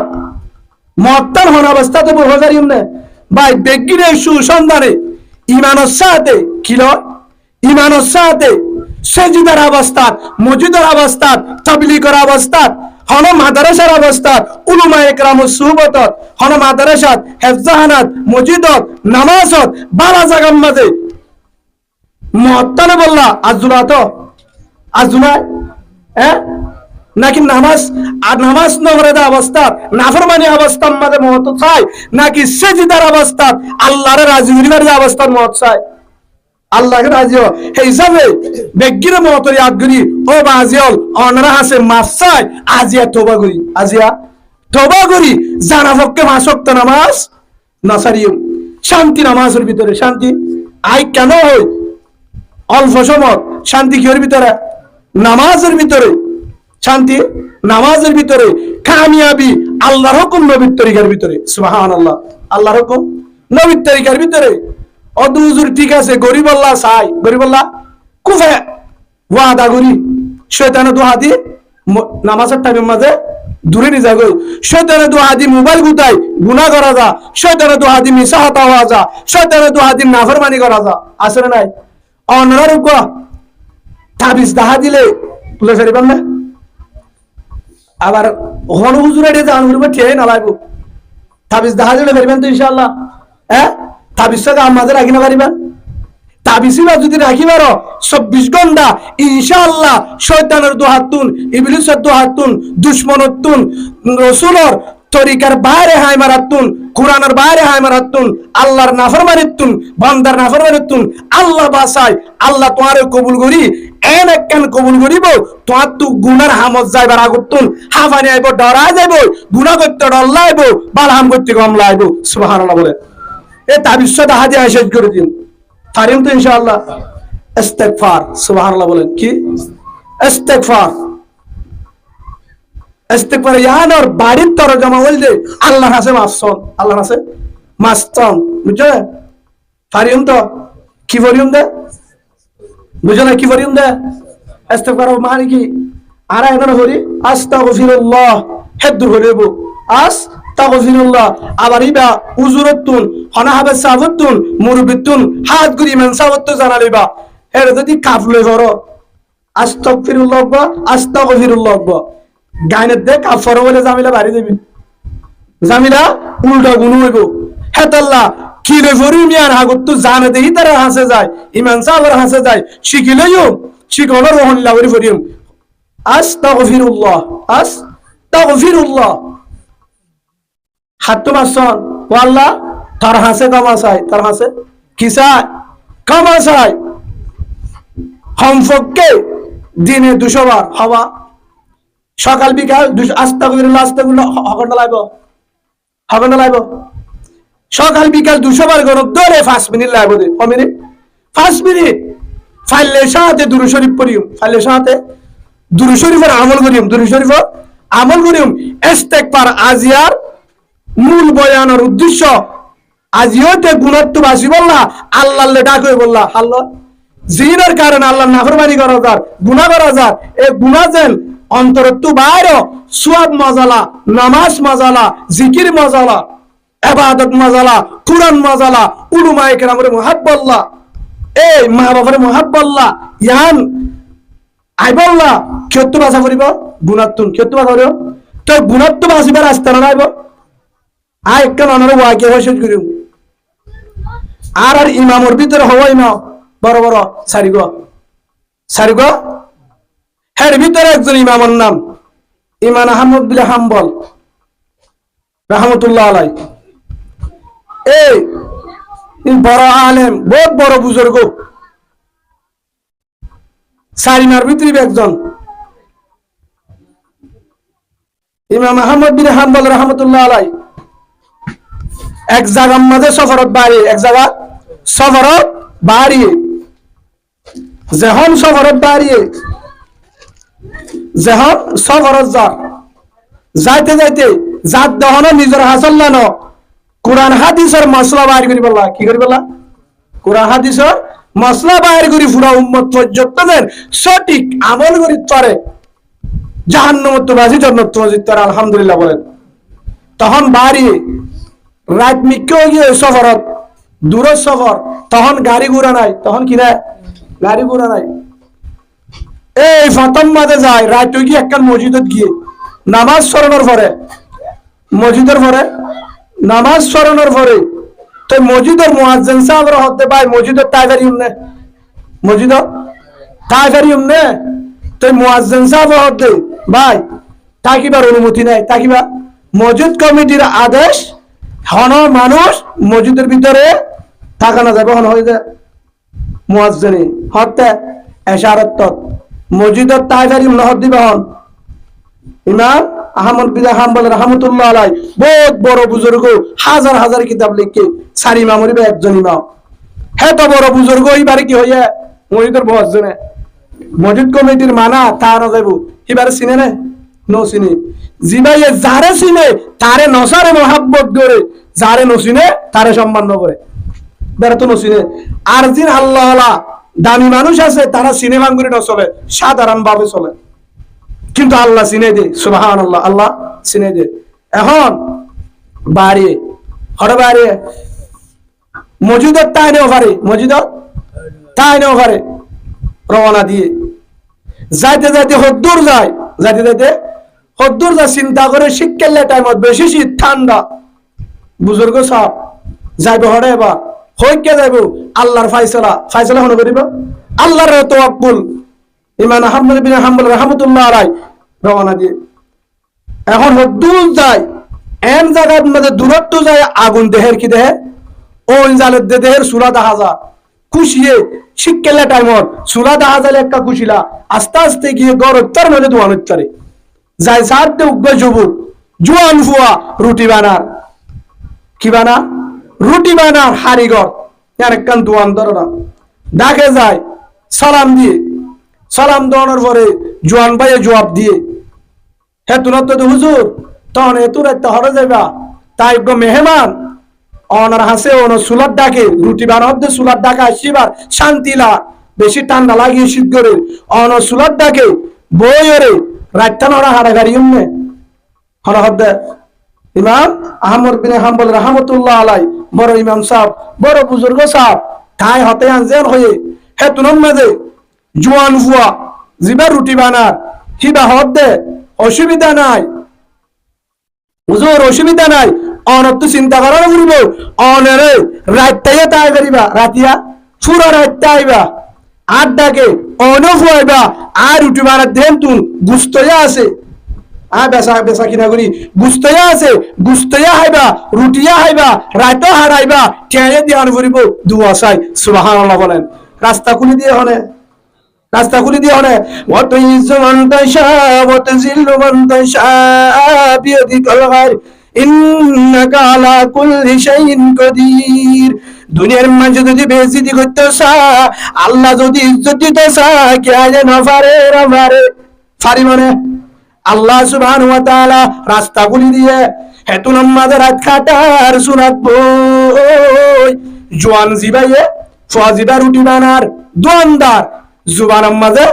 Speaker 1: মত্তার হনাবস্থাতে বহাজারিম না ভাই বেগিনে সুসন্ধানে ইমানের সাথে কি লয় ইমানের সাথে সেজিদার অবস্থা মসজিদের অবস্থা তাবলীগের অবস্থা হন মাদ্রাসার অবস্থা উলামা ইকরামুস সুহবত হন মাদ্রাসাত হেফজাহানাত মসজিদত নামাজত বালা জায়গার মাঝে মত্তানে বললা আজুলা তো আজুলা হ্যাঁ নাকি নামাজ আর নামাজ নগরের অবস্থা নাফরমানি অবস্থার মাঝে মহৎ চাই নাকি সেজিদার অবস্থা আল্লাহর রাজি হইবার অবস্থার মহৎ চাই আল্লাহকে রাজি এই হিসাবে বেগির মহতরি আদগুরি ও বাজিল অনরা হাসে মাস চাই আজিয়া তোবা করি আজিয়া তোবা করি জানা পক্ষে মাসক্ত নামাজ নাসারিও শান্তি নামাজের ভিতরে শান্তি আই কেন হই অল্প সময় শান্তি কির ভিতরে নামাজের ভিতরে শান্তি নামাজের ভিতরে কামিয়াবি আল্লাহর হুকুম নবীর তরিকার ভিতরে সুবহানাল্লাহ আল্লাহর হুকুম নবীর তরিকার ভিতরে অদুজুর ঠিক আছে গরিব আল্লাহ চাই গরিব আল্লাহ কুফে ওয়াদা করি শয়তানে দুহাদি নামাজের টাইমের মাঝে দূরে নিয়ে যাগো শয়তানে দুহাদি মোবাইল গুতাই গুনাহ করা যা শয়তানে দুহাদি মিশা হতা হওয়া যা শয়তানে দুহাদি নাফরমানি করা যা আছে না নাই অনরার কো তাবিজ দাহা দিলে তুলে ফেরিবান না আবার হন হুজুরে যে আনগুলো ঠিক না লাগবো তাবিজ দাহা দিলে ফেরিবেন তো ইনশাআল্লাহ হ্যাঁ তাবিজটাকে আমাদের রাখি না পারিবেন তাবিজটা যদি রাখি পারো 24 ঘন্টা ইনশাআল্লাহ শয়তানের দুহাতুন ইবলিসের দুহাতুন দুশমনতুন রাসূলের তরিকার বাইরে হাই মারাতুন কুরআনের বাইরে হাই মারাতুন আল্লাহর নাফরমানিতুন বান্দার নাফরমানিতুন আল্লাহ বাসায় আল্লাহ তোমারে কবুল করি এন একখান কবুল করিব তোমার তো গুনার হামত যাইবার আগতুন হাফানি আইব ডরা যাইব গুনাহ করতে ডর লাইব বালহাম করতে কম লাইব সুবহানাল্লাহ বলে এ তাবিজটা দাহা দিয়ে শেষ করে দিন পারিম তো ইনশাআল্লাহ ইস্তিগফার সুবহানাল্লাহ বলেন কি ইস্তিগফার ইস্তিগফার ইয়ানোর বাড়ির তরজমা বলতে আল্লাহর কাছে মাফসন আল্লাহর কাছে মাফসন বুঝছো পারিম তো কি বলিম দে বুঝো না কি বলিম দে ইস্তিগফার মানে কি আর এখন হরি আস্তাগফিরুল্লাহ হেদুর হরিব আস্তাগফিরুল্লাহ আবার ইবা উজুরতুন হনা হবে সাবতুন মুরবিতুন হাত গুরি মান সাবত জানালিবা এর যদি কাফলে করো আস্তাগফিরুল্লাহ বা আস্তাগফিরুল্লাহ বা গায়নের দে কাফর বলে জামিলা বাড়ি দিবি জামিলা উল্টা গুণ হইব হেতাল্লাহ কি রে ফরি মিয়ার হাগত তো জানে দেই তারা হাসে যায় ইমান সাহেবের হাসে যায় শিখিলেও শিখনের রহন লাভরি ফরিম আস্তাগফিরুল্লাহ আস্তাগফিরুল্লাহ হাত মাসন ও আল্লাহ তার হাসে কামা চাই তার হাসে কি চাই কামা চাই হমফককে দিনে 200 বার হওয়া সকাল বিকাল আস্তাগফিরুল্লাহ হকন্ডা লাইব সকাল বিকাল 200 বার করো ধরে 5 মিনিট লাইব দে 5 মিনিট ফাইলে সাথে দুরূদ শরীফ পড়িম ফাইলে সাথে দুরূদ শরীফের আমল করিম ইস্তেগফার আজিয়ার মূল বয়ানের উদ্দেশ্য আজিওতে গুণত্ব বাসি বললা আল্লাহর ডাকে বললা আল্লাহ জিনের কারণে আল্লাহর নাফরমানি করা যার গুনাহ করা যার এই গুনাহ যেন অন্তরত্ব বাইরে সওয়াব মজালা নামাজ মজালা জিকির মজালা ইবাদত মজালা কুরআন মজালা উলামায়ে কেরামের মুহাব্বল্লাহ এই মা বাবার মুহাব্বল্লাহ ইয়ান আইবল্লা কিয়ত্ব বাসা করিব গুণাত্তুন কিয়ত্ব বাসা করিব তো গুণত্ব বাসিবার রাস্তা নাইব আই কেন অনর ওয়াকে হইছে করিম আর ইমামর ভিতরে হওয়া ইমাম বড় বড় সারিগ হের ভিতরে একজন ইমামের নাম ইমাম আহমদ বিন হাম্বল রাহমাতুল্লাহ আলাই এই বড় আলেম বহুত বড় বুজুর্গ সারিমার ভিতরে একজন ইমাম আহমদ বিন হাম্বল রাহমাতুল্লাহ আলাই এক জায়গার মাঝে সফরত বাড়ি এক জায়গা সফরত বাড়িয়ে যখন সফরত বাড়িয়ে যখন সফরত যাইতে যাইতে যার দহন নিজের হাসল্লানো কোরআন হাদিসের মশলা বাইর করি বললা কি করি বললা কোরআন হাদিসের মশলা বাইর করি পুরা উম্মত পর্যন্তদের সঠিক আমল করি পারে জাহান্নামত বাজি জান্নাত বাজি তার আলহামদুলিল্লাহ বলেন তখন বাড়িয়ে রাত মিক্কে গিয়ে সফরত দূরের সফর তখন গাড়ি ঘোড়া নাই তখন কি না গাড়ি ঘোড়া নাই এই প্রথম মাঝে যায় রাত গিয়ে একটা মসজিদত গিয়ে নামাজ স্মরণের পরে মসজিদের পরে নামাজ স্মরণের পরে তো মসজিদের মুয়াজ্জিন সাহেবরা হতে পায় মসজিদের তাইগারি উমনে মসজিদের তাইগারি উমনে তো মুয়াজ্জিন সাহেব হতে ভাই তাকিবার অনুমতি নাই তাকিবা মসজিদ কমিটির আদেশ হন মানুষ মসজিদের ভিতরে থাকা না যাবে হন হয়ে যায় মুয়াজ্জিনি হতে এশারত মসজিদের তাইগারি উমনে হত দিবে হন ইমাম আহমদ বিন হাম্বল রাহমাতুল্লাহ আলাই বহুত বড় বুজুর্গ হাজার হাজার কিতাব লিখে সারি ইমামরি একজন ইমাম হ্যাঁ তো বড় বুজুর্গ এবারে কি হইয়া মসজিদের মুয়াজ্জিনে মসজিদ কমিটির মানা তার যাইব এবারে চিনে না নো চিনে জিবাইয়ে যারে চিনে তারে নসারে মহাব্বত করে যারে নচিনে তারে সম্মান করে বেড়া তো নচিনে আর যিন আল্লাহ দামি মানুষ আছে তারা সিনেমা করে নচলে সাধারণ ভাবে চলে কিন্তু আল্লাহ চিনে দে সুবহানাল্লাহ আল্লাহ চিনে দে এখন বাড়ি হঠাৎ বাড়ি মসজিদের তাই নেও পারে মসজিদের তাই নেও পারে রওনা দিয়ে যাইতে যাইতে হদ্দুর যায় যাইতে যাইতে হদ্দুর যা চিন্তা করে শীতকালে টাইমত বেশি শীত ঠান্ডা বুজুর্গ সব যাইব হরে এবার হইকে যাইব আল্লাহর ফাইসলা হন করিব আল্লাহর তাওয়াক্কুল ইমাম আহমদ বিন হাম্বল রাহমাতুল্লাহ আলাই রওনা দিয়ে এখন হদ্দুর যায় এম জায়গার মধ্যে দূরত্ব যায় আগুন দেহের কি দেহে ওই জালের দেহের সুরা দেখা যায় খুশিয়ে শীতকালে টাইমত সুরা দেখা যায় একটা খুশিলা আস্তে আস্তে গিয়ে গড়তার মধ্যে দোয়ান উত্তরে যায় সারতে উগ্র যুবক জোয়ান ফুয়া রুটি বানার কি বানা রুটি বানার হারিগর আর একখান দোয়ান ধরা ডাকে যায় সালাম দিয়ে সালাম দেওয়ানোর পরে জোয়ান ভাইয়ে জবাব দিয়ে হ্যাঁ তোর তো হুজুর তখন এতুর একটা হরে যাইবা তাই মেহমান অনার হাসে অন সুলার ডাকে রুটি বানাতে সুলার ডাকে আসিবার শান্তিলা বেশি ঠান্ডা লাগিয়ে শীত করে অন সুলার ডাকে বই ওরে রাতটা নড়া হারা গাড়ি উমনে হন হদ্দে ইমাম আহমদ বিন হাম্বল রাহমাতুল্লাহ আলাই বড় ইমাম সাহেব বড় বুজুর্গ সাহেব তাই হতে আনজেন হয়ে হে তুনম মাঝে জোয়ান ফুয়া জিবা রুটি বানার হিবা হদ্দে অসুবিধা নাই হুজুর অসুবিধা নাই অনত চিন্তা করার ঘুরব অনেরে রাতটাইয়া তাই করিবা রাতিয়া পুরো রাতটা আইবা আর ডাকে অন ফুয়াইবা আর রুটি বানার দেন তুন গুস্তয়া আছে আর বেসা বেসা কিনা করি গুস্তয়া আছে গুস্তয়া হাইবা রুটিয়া হাইবা রাতও হারাইবা টেয়ে দিয়ে আন করিব দুয়া চাই সুবহানাল্লাহ বলেন রাস্তা খুলি দিয়ে হনে রাস্তা খুলে দিও না। ওয়া তুইজ্জু মান তাশা ওয়া তুযিল্লু মান তাশা বিয়াদিকাল খায়র ইন্নাকা আলা কুল্লি শাইইন কাদির। দুনিয়ার মাঝে যদি বেইজ্জতি করতেছ, আল্লাহ যদি ইজ্জত দিতেছ, কে আজ না পারে না পারে পারি মানে আল্লাহ সুবহানাহু ওয়া তাআলা রাস্তা খুলে দিয়ে হেতু নামাজের রাত কাটার সুনাত বই জোয়ান জিবাইয়ে ফাজিদা রুটি বানার দোয়ানদার জুবান মাঝে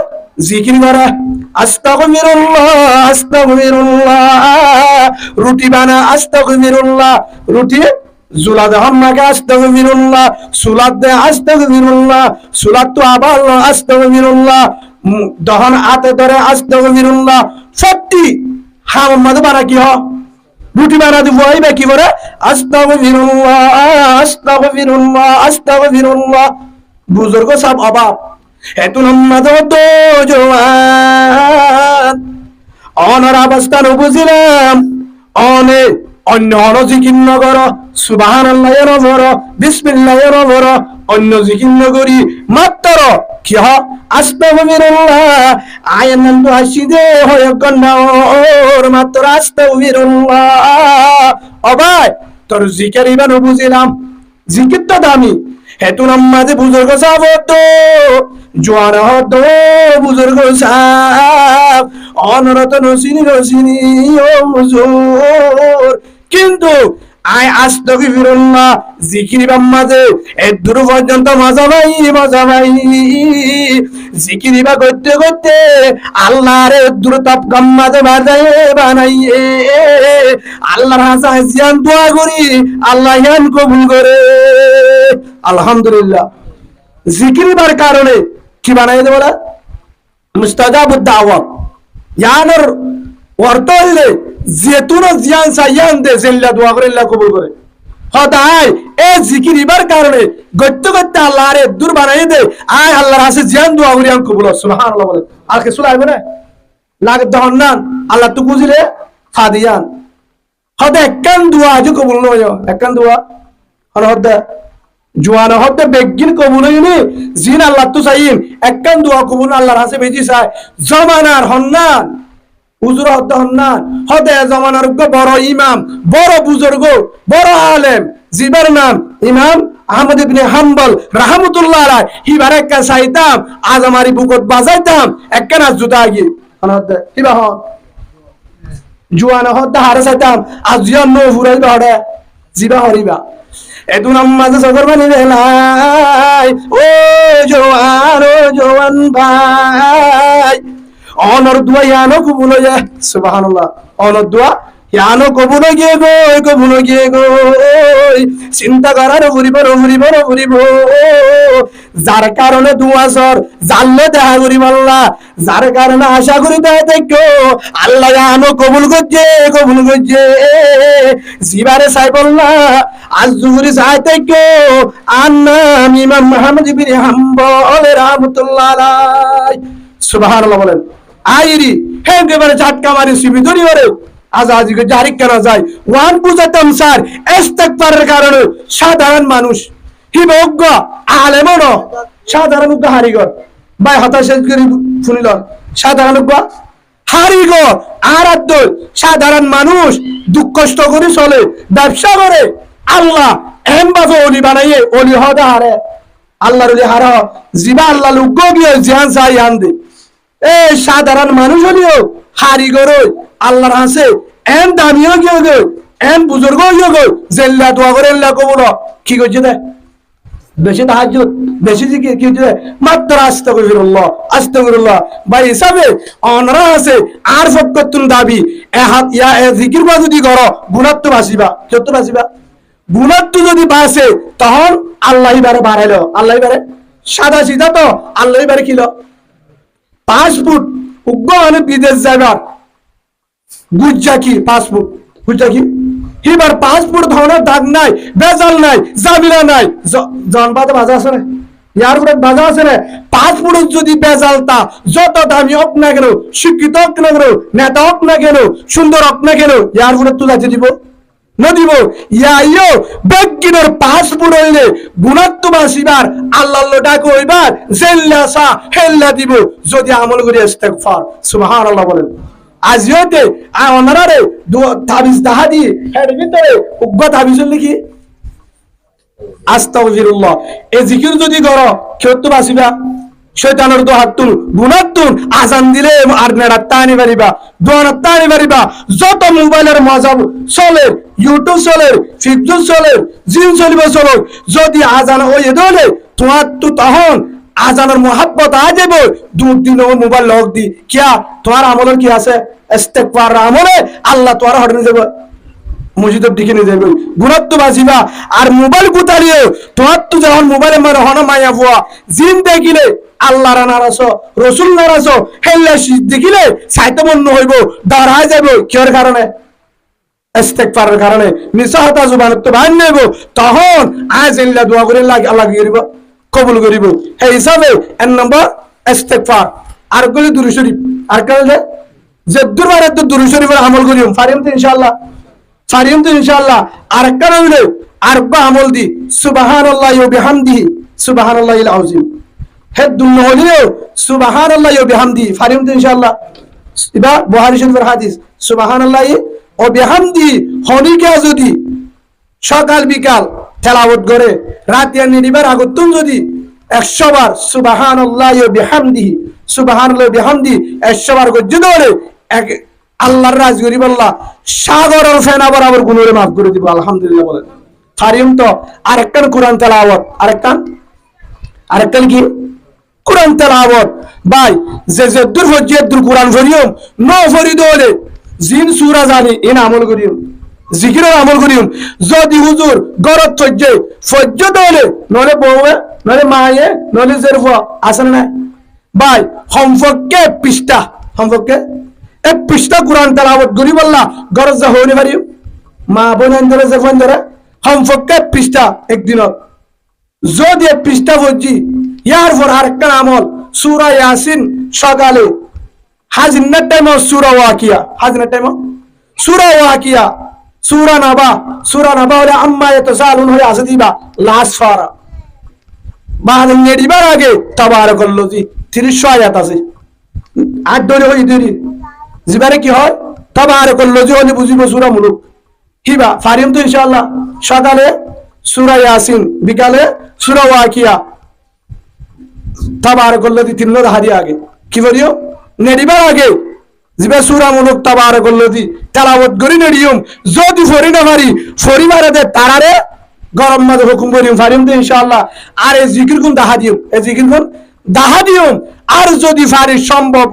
Speaker 1: জিকির করে আস্তাগফিরুল্লাহ আস্তাগফিরুল্লাহ, রুটি বানা আস্তাগফিরুল্লাহ, রুটি জুলাদ হাম্মাকে আস্তাগফিরুল্লাহ, সুলাদ দে আস্তাগফিরুল্লাহ, সুলাদ তো আবার আস্তাগফিরুল্লাহ, দহন হাতে ধরে আস্তাগফিরুল্লাহ, সত্যি হাম মাঝে বানা কি হয় রুটি বানা দিব আইবে কি করে আস্তাগফিরুল্লাহ আস্তাগফিরুল্লাহ আস্তাগফিরুল্লাহ। বুজুর্গ সব অভাব এত নামাজ তো জওয়ান অনর অবস্থান বুঝিলাম অনে অন্য অন জিকির নগর সুবহানাল্লাহ নগর বিসমিল্লাহ নগর অন্য জিকির নগরী মাত্র কি হ আস্তাগফিরুল্লাহ আয়ান তো আসিদে হয় গন্ডার মাত্র আস্তাগফিরুল্লাহ। ও ভাই তোর জিকির ইবান বুঝিলাম জিকির তো দামি হেতু নামাজে বুজুর্গ সাহেব তো জোয়ান হতো বুজুর্গ সাহেব অনরত নসিনী নসিনী ও হুজুর, কিন্তু আয় আস্তাগফিরুল্লাহ জিকির বাম্মাজে এত দূর পর্যন্ত মজা ভাই জিকির বা করতে করতে আল্লাহর দূর তাপ গাম্মাজে বানাইয়ে আল্লাহর হাসায় জিয়ান দোয়া করি আল্লাহ ইয়ান কবুল করে। আলহামদুলিল্লাহ জিকির বার কারণে কি বানাই দেব না মুস্তাজাবুদ দাওয়াত ইয়ানোর অর্থ হইলে যেতুন জিয়ান সাইয়ান দে জিল্লা দোয়া করে আল্লাহ কবুল করে। হদাই এ জিকির ইবার কারণে গত্য গত্য আল্লাহরে দূর বানাই দে আয় আল্লাহর কাছে জিয়ান দোয়া করি আন কবুল সুবহানাল্লাহ বলে আর কে সুলাইবে না লাগে দহন্নান আল্লাহ তো বুঝিলে ফাদিয়ান হদে একখান দোয়া আজ কবুল নয় একখান দোয়া হদে জোয়ান হতে বেগিন কবুল হইনি জিন আল্লাহ তো চাইন একখান দোয়া কবুল আল্লাহর কাছে বেজি চায় জমানার হন্নান হুজুর হতে হন্নান হতে জমানার বড় ইমাম বড় বুজুর্গ বড় আলেম জিবার নাম ইমাম আহমদ ইবনে হাম্বল রাহমাতুল্লাহ আলাইহি হিবার একটা চাইতাম আজ আমারি বুকত বাজাইতাম একখানা জুতা গিয়ে হতে হিবা হন জোয়ান হতে হারে চাইতাম আজ জিয়ান নো ফুরাইবা হড়ে জিবা হরিবা এতু নামাজ সগর বানি বেলাই ও জওয়ান ভাই অনর দোয়া ইয়ানো কবুল হয়ে যায় সুবহানাল্লাহ অনর দোয়া ইয়ানো কবুল গিয়ে গো চিন্তা করার ঘুরিব যার কারণে দোয়া সর জানলে দেখা করিব আল্লাহ যার কারণে আশা করি তাই দেখো আল্লাহ ইয়ানো কবুল করছে জিবারে সাইবুল্লাহ আজ জুহরি চাইতে কেউ আর নাম ইমাম মুহাম্মদ ইবনে হাম্বল রাহমাতুল্লাহ আলাইহি সুবহানাল্লাহ বলেন আইরি হেঙ্গেবারে ঝাটকা মারি সিবি ধরি ওরে আজাজি কে জারি করা যায় ওয়ান বুঝাতাম স্যার ইস্তিগফারের কারণে সাধারণ মানুষ হিবজ্ঞ আলেমন সাধারণ হারিগর ভাই হতাশা করি শুনিল সাধারণ হারিগর আর আব্দুল সাধারণ মানুষ দুঃখ কষ্ট করে চলে ব্যবসা করে আল্লাহ এমবাজে ওলি বানাইয়ে ওলি হদা হারে আল্লাহর ওলি হারা জিবা আল্লাহ লুগ্গ গিয়ে জিয়ান চাই আনদে এই সাধারণ মানুষ হলিও হারিগর আল্লাহর হাসে এন দামিও গিয়ে গো এন বুজুর্গ গিয়ে গো জেল্লা দোয়া করে আল্লাহ কবুল কি করছে দে বেশি তাহাজ্জুদ বেশি জিকির কি হচ্ছে মাত্র আস্তাগফিরুল্লাহ ভাই হিসাবে অনরা আছে আর ফকতুন দাবি এ হাত ইয়া এ জিকির বা যদি করো গুনাত্ব বাসিবা কত বাসিবা গুনাত্ব যদি বাসে তখন আল্লাহ বারে বাড়াইলো আল্লাহ বারে সাদা সিধা তো আল্লাহ বারে কিলো 5 ফুট উগ্র মানে বিদেশ যাবার গুজ্জা কি 5 ফুট গুজ্জা কি এবার 5 ফুট ধরনের দাগ নাই বেজাল নাই জাবিরা নাই জনবাদে বাজা আছে না ইয়ার উপরে বাজা আছে না 5 ফুট যদি বেজালতা যত দামি হোক না কেন শিক্ষিত হোক না কেন নেতা হোক না কেন সুন্দর হোক না কেন ইয়ার উপরে তো যাচ্ছে দিব নদিব ইয়াইও বেগিনর পাসপোর্ট হইলে গুণাত্ম বাসিবার আল্লাহ ডাক হইবার জেল্লাসা হেল্লা দিব যদি আমল করি ইস্তেগফার সুবহানাল্লাহ বলেন আজিওতে ওনারে তাবিজ দাহাদি হেড ভিতরে উগ্র তাবিজ লিখি আস্তাগফিরুল্লাহ এই জিকির যদি করো কেউ তো বাসিবা শয়তানের দোহাতুন গুনাতুন আজান দিলে আর নেড়াত্তানি পারিবা দোয়ানাত্তানি পারিবা যত মোবাইলের মজা চলে ইউটিউব চলে ফেসবুক চলে জিন চলিব চলো যদি আজান হয়ে দলে তোমার তো তখন আজানের মহাব্বত আ যাব দুদিন মোবাইল লক দি কিয়া তোমার আমলের কি আছে ইস্তেগফার আমলে আল্লাহ তোমার হটে যাব মসজিদের দিকে নিয়ে যাবে গুণাত্ম বাজিবা আর মোবাইল গুতালিও তোমার তো যখন মোবাইলে মানে হন মায়া ফুয়া জিন দেখিলে আল্লাহ নারাজ রসুল নারাজ হেল্লা দেখিলে সাইতে মন হইব দাঁড়ায় যাব কিয়র কারণে ইস্তেগফারের কারণে মিসাহতা জুবান তো বান নেব তখন আজ ইল্লা দোয়া করে আল্লাহ কি করিব কবুল করিব এই হিসাবে এক নম্বর ইস্তেগফার আর কইলে দুরূদ শরীফ আর কইলে যে দুরবারে তো দুরূদ শরীফের আমল করিম পারিম তো ইনশাআল্লাহ পারিম তো ইনশাআল্লাহ আর কারণ হইলে আরবা আমল দি সুবহানাল্লাহি ওয়া বিহামদিহি সুবহানাল্লাহিল আযীম হে দুন্য হলিও সুবহানাল্লাহি ওয়া বিহামদিহি পারিম তো ইনশাআল্লাহ ইবা বুখারী শরীফের হাদিস সুবহানাল্লাহি ওয়া বিহামদিহি হলিকে যদি সকাল বিকাল তেলাওয়াত করে রাতে নিদিবার আগতুন যদি 100 বার সুবহানাল্লাহি ওয়া বিহামদিহি সুবহানাল্লাহি ওয়া বিহামদিহি 100 বার গজ্জ ধরে এক আল্লাহর রাজ গরিব আল্লাহ সাগরের ফেনা বরাবর গুনাহে maaf করে দিব আলহামদুলিল্লাহ বলেন পারিম তো আরেকটা কোরআন তেলাওয়াত আরেকটা কি কোরআন তেলাওয়াত ভাই যে দূর হজ্জে দূর কোরআন পড়িও নো ফরিদ হলে জিন সূরা জানি ইন আমল করিও জিকিরের আমল করিও যদি হুজুর গরত হজ্জে ফজ্জত হলে নলে বউয়ে নলে মায়ে নলে জেরফা আসেন না ভাই সম্পর্কে এক পৃষ্ঠা কোরআন তেলাওয়াত করি বললা গরজ যা হইনি পারিও মা বোন ধরে যখন ধরে সম্পর্কে পৃষ্ঠা একদিনত যদি এক পৃষ্ঠা হজ্জি ইয়ার পর আরেকটা আমল সূরা ইয়াসিন সকালে হাজিনের টাইম সূরা ওয়াকিয়া হাজিনের টাইম সূরা ওয়াকিয়া সূরা নাবা হলে আম্মা ইয়াতাসালুন হয়ে আসে দিবা লাস্ট ফারা বাদ নেডিবার আগে তাবারাকাল্লাযী 30 আয়াত আছে আট ধরে হই দিরি জিবারে কি হয় তাবারাকাল্লাযী হলে বুঝিব সূরা মুলুক কিবা ফারিম তো ইনশাআল্লাহ সকালে সূরা ইয়াসিন বিকালে সূরা ওয়াকিয়া তাবারাকাল্লাযী তিন হাদি আগে কি করিও নেডিবার আগে জিবা সূরা মুলুক তাবারাকাল্লাযী তেলাওয়াত করি নেডিয়ম যদি ফরি না পারি ফরিবারে দে তারারে গরম মাঝে হুকুম করিম ফারিম তো ইনশাআল্লাহ আর এই জিকির কোন দাহা দিয়ম আর যদি ফারি সম্ভব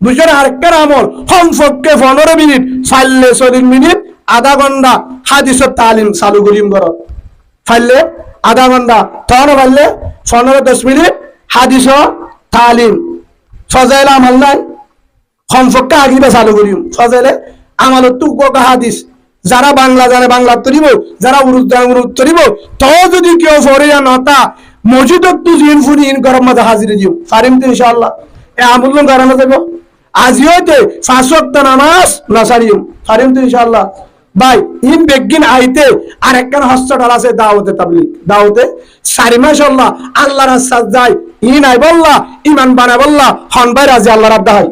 Speaker 1: বুঝছেন আরেকটা আমল সম্পর্কে 15 মিনিট 40 মিনিট আধা ঘন্টা হাদিসের তালিম চালু করিম ঘর ফাইলে আধা ঘন্টা তখন ফাইলে 15-10 মিনিট হাদিস তালিম ফজাইল আমল নাই সম্পর্কে আগিবা চালু করিম ফজাইলে আমলত তো হাদিস যারা বাংলা জানে বাংলা তরিব যারা উর্দু জানে উর্দু তরিব তো যদি কেউ ফরিয়া নতা মসজিদত তো জিন ফুরি ইন গরম মাঝে হাজির দিও ফারিম তো ইনশাআল্লাহ এ আমল করানো যাব আজিওতে 5 ওয়াক্ত নামাজ না সারিম ফারিম তো ইনশাআল্লাহ ভাই ইন বেগিন আইতে আর একখান হসপিটাল আছে দাওয়াতে তাবলীগ দাওয়াতে 4 মাস আল্লাহর রাস্তায় যায় ইন আই বল্লা ঈমান বানা বল্লা হন ভাই রাজি আল্লাহর আব্দা হয়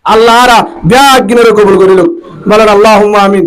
Speaker 1: আল্লাহরা ব্যাগ গিনরে কবুল করিল বলেন আল্লাহুম্মা আমিন।